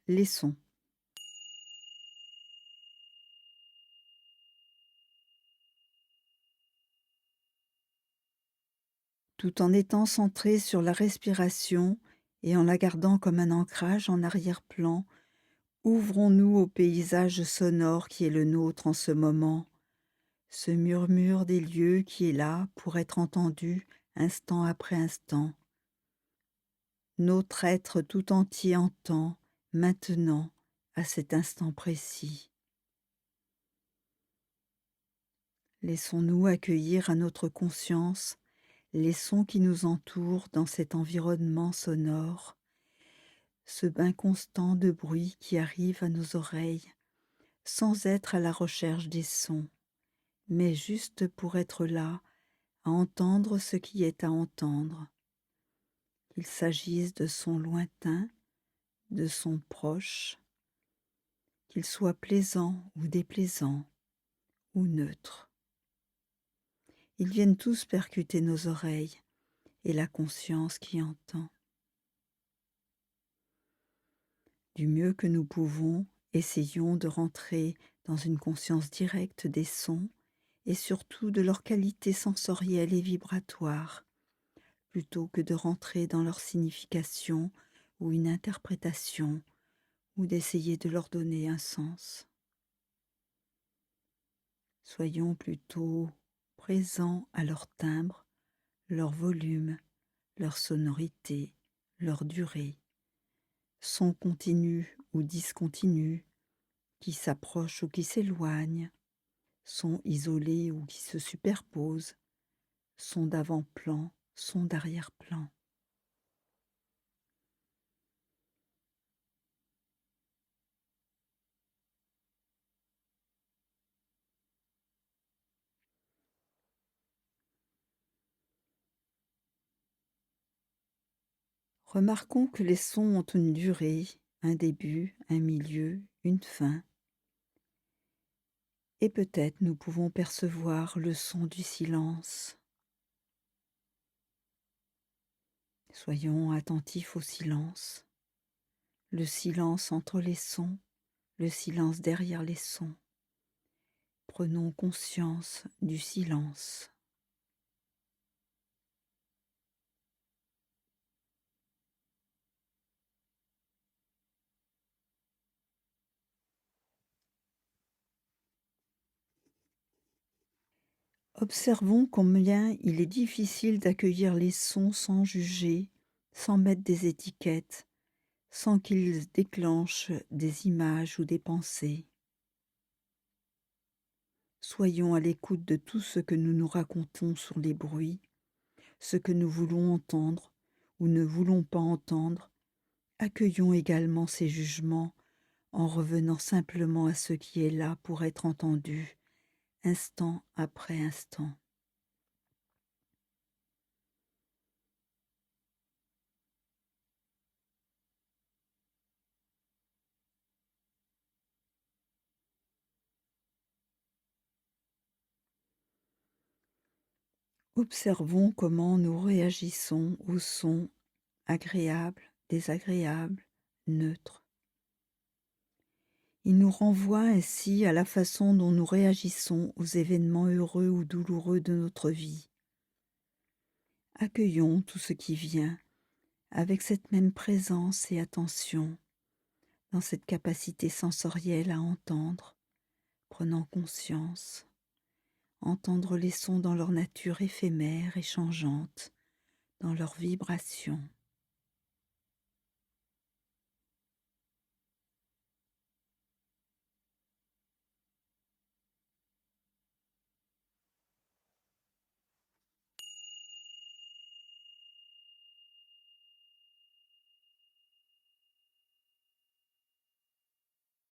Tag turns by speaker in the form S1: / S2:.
S1: les sons. Tout en étant centré sur la respiration et en la gardant comme un ancrage en arrière-plan, ouvrons-nous au paysage sonore qui est le nôtre en ce moment, ce murmure des lieux qui est là pour être entendu instant après instant. Notre être tout entier entend, maintenant, à cet instant précis. Laissons-nous accueillir à notre conscience les sons qui nous entourent dans cet environnement sonore, ce bain constant de bruit qui arrive à nos oreilles, sans être à la recherche des sons, mais juste pour être là, à entendre ce qui est à entendre, qu'il s'agisse de sons lointains, de sons proches, qu'ils soient plaisants ou déplaisants, ou neutres. Ils viennent tous percuter nos oreilles et la conscience qui entend. Du mieux que nous pouvons, essayons de rentrer dans une conscience directe des sons et surtout de leur qualité sensorielle et vibratoire, plutôt que de rentrer dans leur signification ou une interprétation ou d'essayer de leur donner un sens. Soyons plutôt présents à leur timbre, leur volume, leur sonorité, leur durée, son continu ou discontinu, qui s'approche ou qui s'éloigne, son isolé ou qui se superpose, son d'avant-plan, son d'arrière-plan. Remarquons que les sons ont une durée, un début, un milieu, une fin. Et peut-être nous pouvons percevoir le son du silence. Soyons attentifs au silence. Le silence entre les sons, le silence derrière les sons. Prenons conscience du silence. Observons combien il est difficile d'accueillir les sons sans juger, sans mettre des étiquettes, sans qu'ils déclenchent des images ou des pensées. Soyons à l'écoute de tout ce que nous nous racontons sur les bruits, ce que nous voulons entendre ou ne voulons pas entendre. Accueillons également ces jugements en revenant simplement à ce qui est là pour être entendu, instant après instant. Observons comment nous réagissons aux sons agréables, désagréables, neutres. Il nous renvoie ainsi à la façon dont nous réagissons aux événements heureux ou douloureux de notre vie. Accueillons tout ce qui vient avec cette même présence et attention, dans cette capacité sensorielle à entendre, prenant conscience, entendre les sons dans leur nature éphémère et changeante, dans leur vibration.